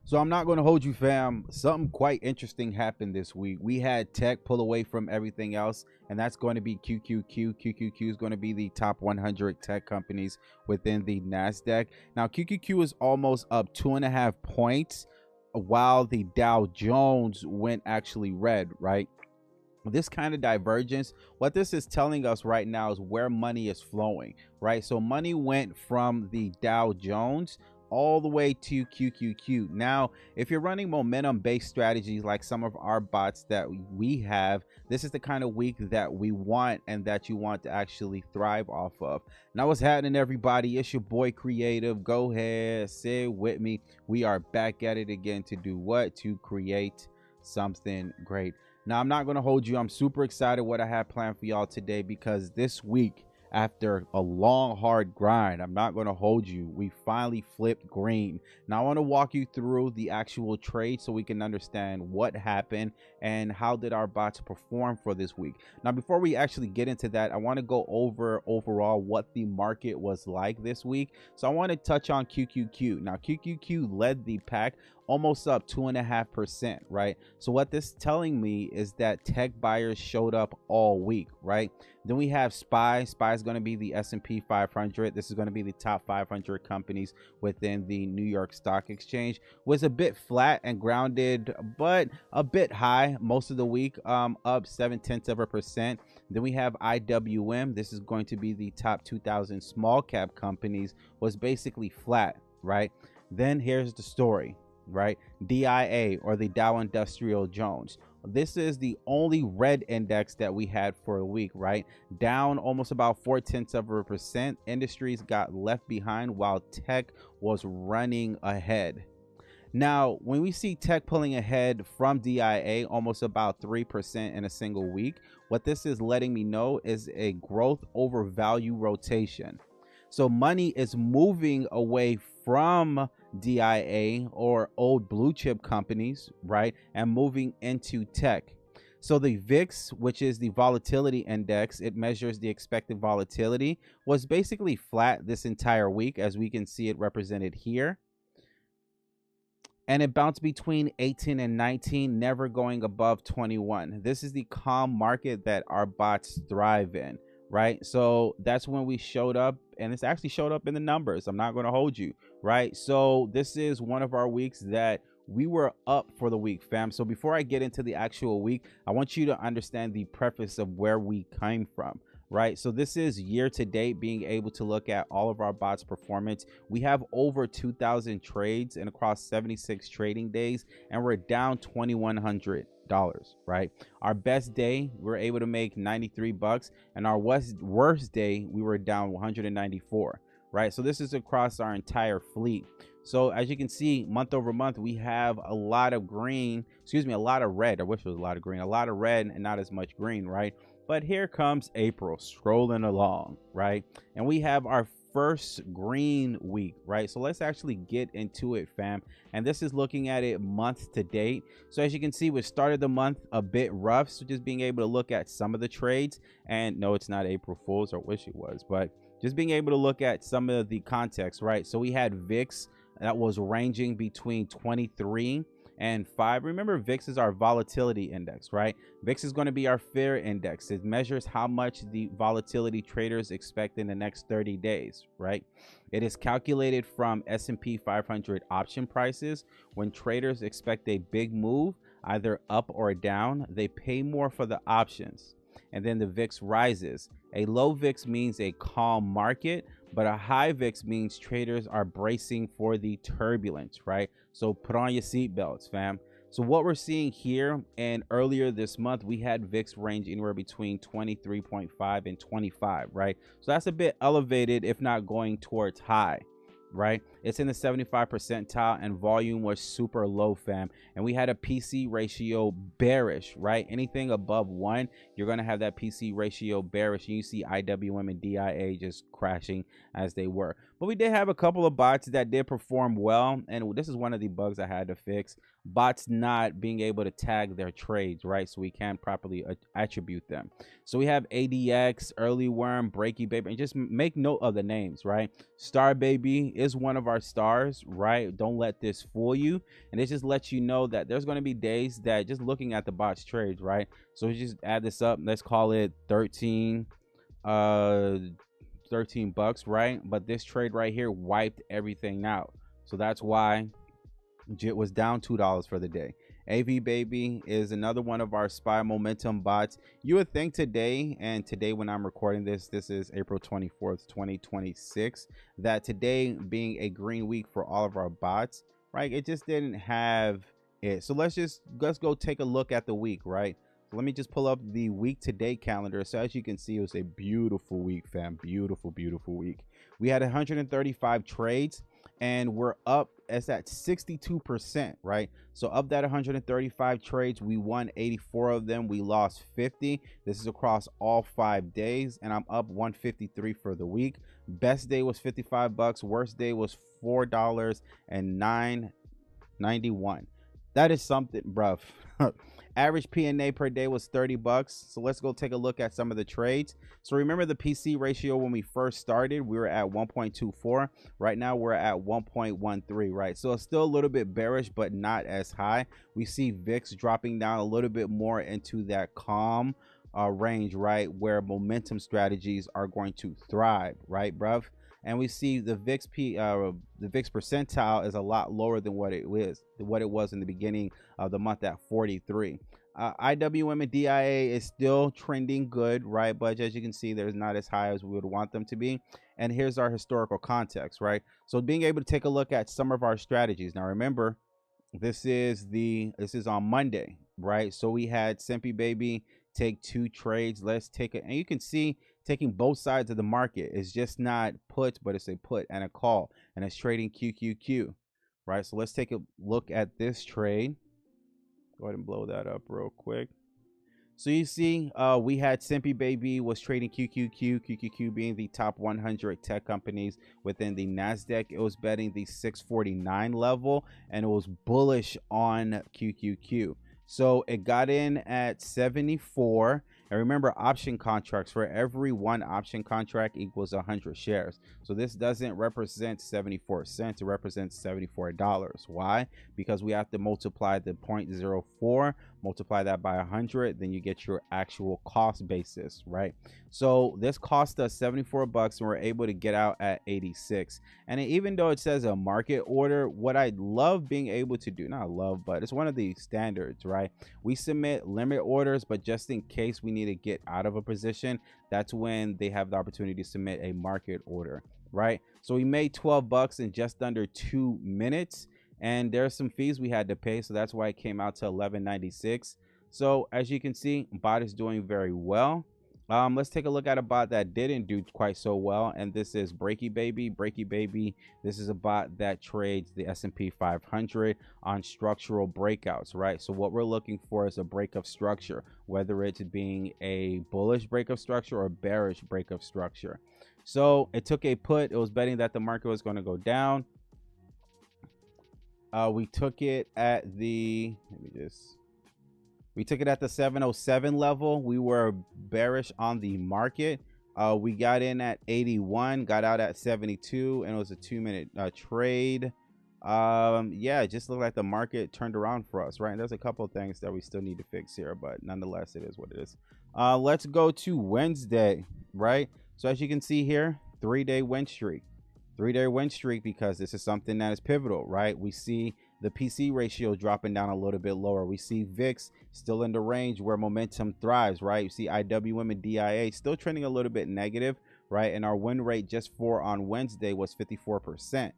So I'm not going to hold you, fam. Something quite interesting happened this week. We had tech pull away from everything else, and that's going to be QQQ. QQQ is going to be the top 100 tech companies within the NASDAQ. Now, QQQ is almost up 2.5 points, while the Dow Jones went actually red, right? This kind of divergence, what this is telling us right now is where money is flowing, right? So money went from the Dow Jones all the way to QQQ. Now, if you're running momentum based strategies like some of our bots that we have, this is the kind of week that we want and that you want to actually thrive off of. Now, what's happening, everybody? It's your boy Creative. Go ahead, say it with me. We are back at it again to do what? To create something great. Now, I'm not going to hold you. I'm super excited what I have planned for y'all today, because this week, after a long, hard grind, I'm not going to hold you, we finally flipped green. Now, I want to walk you through the actual trade so we can understand what happened and how did our bots perform for this week. Now, before we actually get into that, I want to go over overall what the market was like this week. So I want to touch on QQQ. Now, QQQ led the pack, almost up 2.5%, right? So what this is telling me is that tech buyers showed up all week, right? Then we have SPY. SPY is going to be the S&P 500. This is going to be the top 500 companies within the New York Stock Exchange. Was a bit flat and grounded, but a bit high most of the week, up 0.7%. Then we have IWM. This is going to be the top 2,000 small cap companies. Was basically flat, right? Then here's the story, right? DIA, or the Dow Industrial Jones. This is the only red index that we had for a week, right? Down almost about 0.4%. Industries got left behind while tech was running ahead. Now, when we see tech pulling ahead from DIA almost about 3% in a single week, what this is letting me know is a growth over value rotation. So money is moving away from DIA or old blue chip companies, right, and moving into tech. So the VIX, which is the volatility index, it measures the expected volatility, was basically flat this entire week, as we can see it represented here. And it bounced between 18 and 19, never going above 21. This is the calm market that our bots thrive in, right? So that's when we showed up, and it's actually showed up in the numbers. I'm not going to hold you, right? So this is one of our weeks that we were up for the week, fam. So before I get into the actual week, I want you to understand the preface of where we came from, right? So this is year to date, being able to look at all of our bots performance. We have over 2,000 trades and across 76 trading days, and we're down $2,100, right? Our best day, we were able to make 93 bucks, and our worst day, we were down 194, right? So this is across our entire fleet. So as you can see, month over month, we have a lot of green, a lot of red. I wish it was a lot of green, a lot of red and not as much green, right? But here comes April strolling along, right? And we have our first green week, right? So let's actually get into it, fam. And this is looking at it month to date. So as you can see, we started the month a bit rough. So just being able to look at some of the trades, and no, it's not April Fool's, or wish it was, but just being able to look at some of the context, right? So we had VIX that was ranging between 23 and 5. Remember, VIX is our volatility index, right? VIX is going to be our fear index. It measures how much the volatility traders expect in the next 30 days, right? It is calculated from S&P 500 option prices. When traders expect a big move, either up or down, they pay more for the options, and then the VIX rises. A low VIX means a calm market, but a high VIX means traders are bracing for the turbulence, right? So put on your seatbelts, fam. So what we're seeing here, and earlier this month, we had VIX range anywhere between 23.5 and 25, right? So that's a bit elevated, if not going towards high, right? It's in the 75 percentile, and volume was super low, fam. And we had a PC ratio bearish, right? Anything above 1, you're going to have that PC ratio bearish. And you see IWM and DIA just crashing as they were. But we did have a couple of bots that did perform well, and this is one of the bugs I had to fix. Bots not being able to tag their trades, right? So we can't properly attribute them. So we have ADX, Early Worm, Breaky Baby, and just make note of the names, right? Starbaby is one of our stars, right? Don't let this fool you. And it just lets you know that there's going to be days that just looking at the bots trades, right? So we just add this up. Let's call it 13 bucks, right? But this trade right here wiped everything out. So that's why JIT was down $2 for the day. Baby is another one of our SPY momentum bots. You would think today, and today when I'm recording this is April 24th, 2026, that today being a green week for all of our bots, right? It just didn't have it. So let's go take a look at the week, right? So let me just pull up the week to date calendar. So as you can see, it was a beautiful week, fam. Beautiful week. We had 135 trades, and we're up. It's at 62%, right? So of that 135 trades, we won 84 of them. We lost 50. This is across all 5 days, and I'm up 153 for the week. Best day was 55 bucks. Worst day was $4.91. That is something, bruv. Average P&A per day was 30 bucks. So let's go take a look at some of the trades. So remember the PC ratio when we first started, we were at 1.24. Right now we're at 1.13, right? So it's still a little bit bearish, but not as high. We see VIX dropping down a little bit more into that calm range, right? Where momentum strategies are going to thrive, right, bruv? And we see the VIX percentile is a lot lower than what it was in the beginning of the month at 43. IWM and DIA is still trending good, right? But as you can see, there's not as high as we would want them to be. And here's our historical context, right? So being able to take a look at some of our strategies. Now remember, this is on Monday, right? So we had Simpiebaby take 2 trades. Let's take it, and you can see taking both sides of the market is just not puts, but it's a put and a call, and it's trading QQQ, right? So let's take a look at this trade. Go ahead and blow that up real quick. So you see, we had Simpiebaby was trading QQQ being the top 100 tech companies within the NASDAQ. It was betting the 649 level, and it was bullish on QQQ. So it got in at 74. And remember, option contracts, for every one option contract equals 100 shares. So this doesn't represent 74 cents. It represents $74. Why? Because we have to multiply the 0.04, multiply that by 100, then you get your actual cost basis, right? So this cost us 74 bucks, and we're able to get out at 86. And even though it says a market order, what I love being able to do, not love, but it's one of the standards, right? We submit limit orders, but just in case we need to get out of a position, that's when they have the opportunity to submit a market order, right? So we made 12 bucks in just under 2 minutes, and there's some fees we had to pay, so that's why it came out to $11.96. So as you can see, bot is doing very well. Let's take a look at a bot that didn't do quite so well, and this is Breaky-Baby. This is a bot that trades the S&P 500 on structural breakouts, right? So what we're looking for is a break of structure, whether it's being a bullish break of structure or bearish break of structure. So it took a put. It was betting that the market was going to go down. We took it at the, we took it at the 707 level. We were bearish on the market. We got in at 81, got out at 72, and it was a 2-minute trade. Yeah, it just looked like the market turned around for us, right? And there's a couple of things that we still need to fix here, but nonetheless, it is what it is. Let's go to Wednesday, right? So as you can see here, 3-day win streak. 3-day win streak, because this is something that is pivotal, right? We see the PC ratio dropping down a little bit lower. We see VIX still in the range where momentum thrives, right? You see IWM and DIA still trending a little bit negative, right? And our win rate just for on Wednesday was 54%,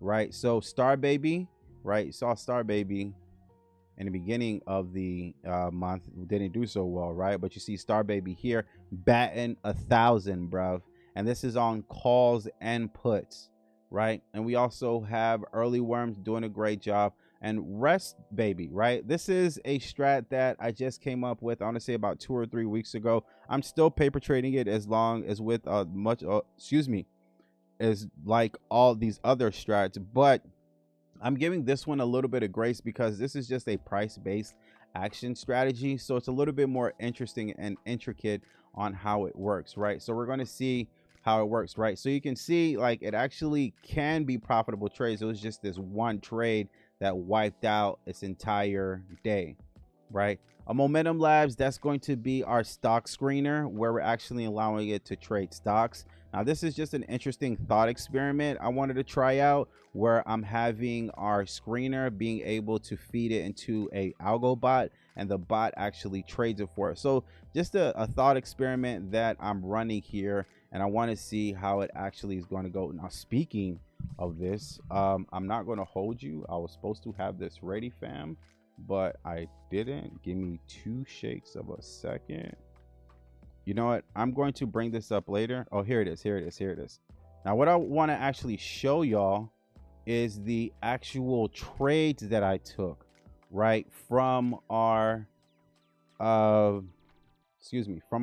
right? So Starbaby, right? You saw Starbaby in the beginning of the month didn't do so well, right? But you see Starbaby here batting 1,000, bruv. And this is on calls and puts, right? And we also have early worms doing a great job, and rest baby, right? This is a strat that I just came up with, I want to say about 2 or 3 weeks ago. I'm still paper trading it as long as with as like all these other strats, but I'm giving this one a little bit of grace because this is just a price-based action strategy. So it's a little bit more interesting and intricate on how it works, right? So we're going to see how it works, right? So you can see like it actually can be profitable trades. It was just this one trade that wiped out its entire day, right? A Momentum Labs, that's going to be our stock screener where we're actually allowing it to trade stocks. Now this is just an interesting thought experiment I wanted to try out, where I'm having our screener being able to feed it into a Algo bot, and the bot actually trades it for us. So just a thought experiment that I'm running here, and I want to see how it actually is going to go. Now speaking of this, I'm not going to hold you. I was supposed to have this ready, fam, but I didn't. Give me 2 shakes of a second. You know what? I'm going to bring this up later. Oh, here it is. Here it is. Here it is. Now, what I want to actually show y'all is the actual trades that I took, right, from our from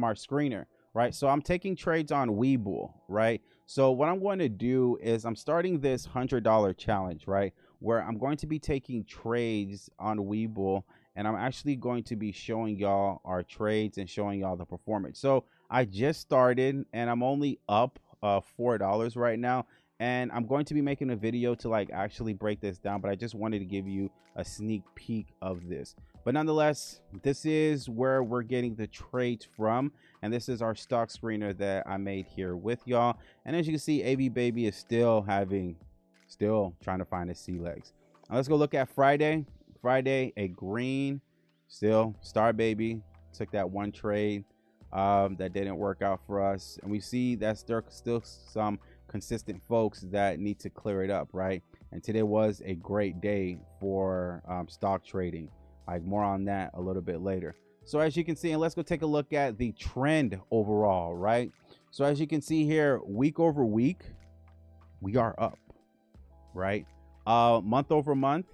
our screener, right? So I'm taking trades on Webull, right? So what I'm going to do is I'm starting this $100 challenge, right, where I'm going to be taking trades on Webull, and I'm actually going to be showing y'all our trades and showing y'all the performance. So I just started and I'm only up $4 right now, and I'm going to be making a video to like actually break this down, but I just wanted to give you a sneak peek of this. But nonetheless, this is where we're getting the trades from, and this is our stock screener that I made here with y'all. And as you can see, Baby is still trying to find his sea legs. Now let's go look at Friday. A green, still Starbaby took that one trade that didn't work out for us, and we see that there's still some consistent folks that need to clear it up, right? And today was a great day for stock trading. Like more on that a little bit later. So as you can see, and let's go take a look at the trend overall, right? So as you can see here, week over week, we are up, right? Month over month,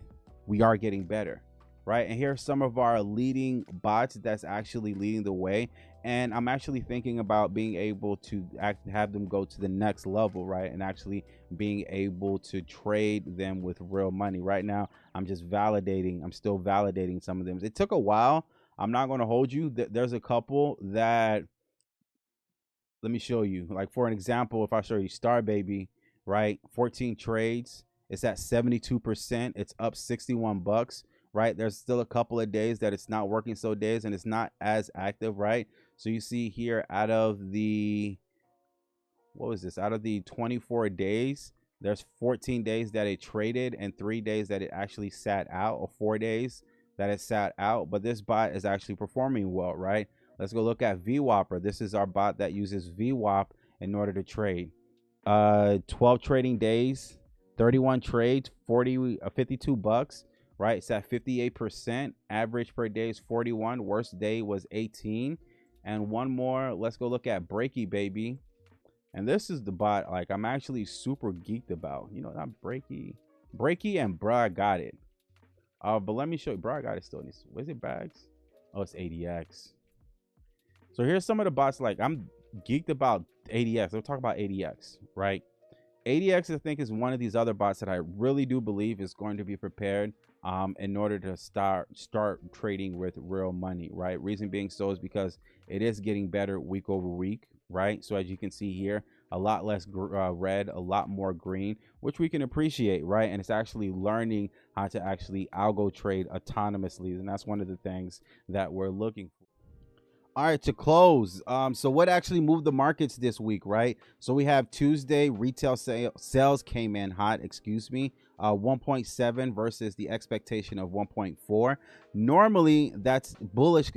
we are getting better, right? And here are some of our leading bots that's actually leading the way. And I'm actually thinking about being able to have them go to the next level, right? And actually being able to trade them with real money. Right now, I'm still validating some of them. It took a while. I'm not going to hold you. There's a couple that, let me show you. Like for an example, if I show you Starbaby, right? 14 trades. It's at 72%. It's up 61 bucks, right? There's still a couple of days that it's not working, so days, and it's not as active, right? So you see here, out of the, what was this? Out of the 24 days, there's 14 days that it traded and 3 days that it actually sat out, or 4 days that it sat out. But this bot is actually performing well, right? Let's go look at vwopper. This is our bot that uses vwop in order to trade. 12 trading days, 31 trades, 52 bucks, right? It's at 58%. Average per day is 41. Worst day was 18. And one more, let's go look at Baby. And this is the bot like I'm actually super geeked about. You know, not Breaky and Bruh got it. But let me show you. Bruh got it still. Was it bags? Oh, it's ADX. So here's some of the bots like I'm geeked about ADX. We'll talk about ADX, right? ADX, I think, is one of these other bots that I really do believe is going to be prepared in order to start trading with real money, right? Reason being so is because it is getting better week over week, right? So as you can see here, a lot less red, a lot more green, which we can appreciate, right? And it's actually learning how to actually algo trade autonomously, and that's one of the things that we're looking for. All right, to close, so what actually moved the markets this week, right? So we have Tuesday, retail sales came in hot, 1.7 versus the expectation of 1.4. Normally, that's bullish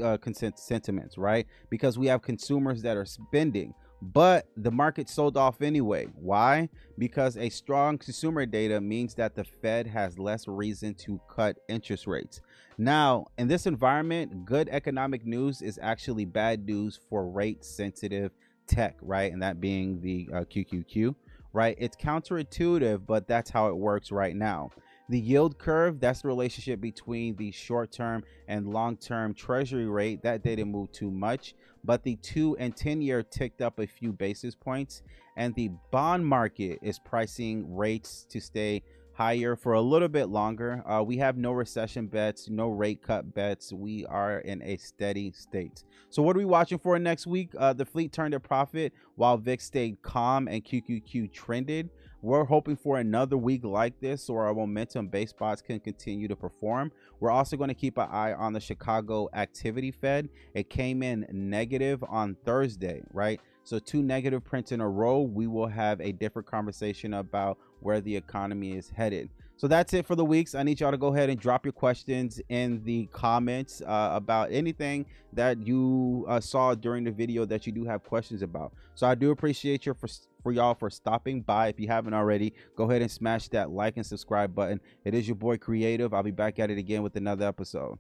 sentiments, right? Because we have consumers that are spending. But the market sold off anyway. Why? Because a strong consumer data means that the Fed has less reason to cut interest rates. Now, in this environment, good economic news is actually bad news for rate sensitive tech, right? And that being the QQQ, right? It's counterintuitive, but that's how it works right now. The yield curve, that's the relationship between the short-term and long-term treasury rate. That didn't move too much, but the 2 and 10-year ticked up a few basis points, and the bond market is pricing rates to stay higher for a little bit longer. We have no recession bets, no rate cut bets. We are in a steady state. So what are we watching for next week? The fleet turned a profit while VIX stayed calm and QQQ trended. We're hoping for another week like this so our momentum based spots can continue to perform. We're also going to keep an eye on the Chicago activity Fed. It came in negative on Thursday, right? So 2 negative prints in a row. We will have a different conversation about where the economy is headed. So that's it for the weeks. I need y'all to go ahead and drop your questions in the comments about anything that you saw during the video that you do have questions about. So I do appreciate you for y'all for stopping by. If you haven't already, go ahead and smash that like and subscribe button. It is your boy Creative. I'll be back at it again with another episode.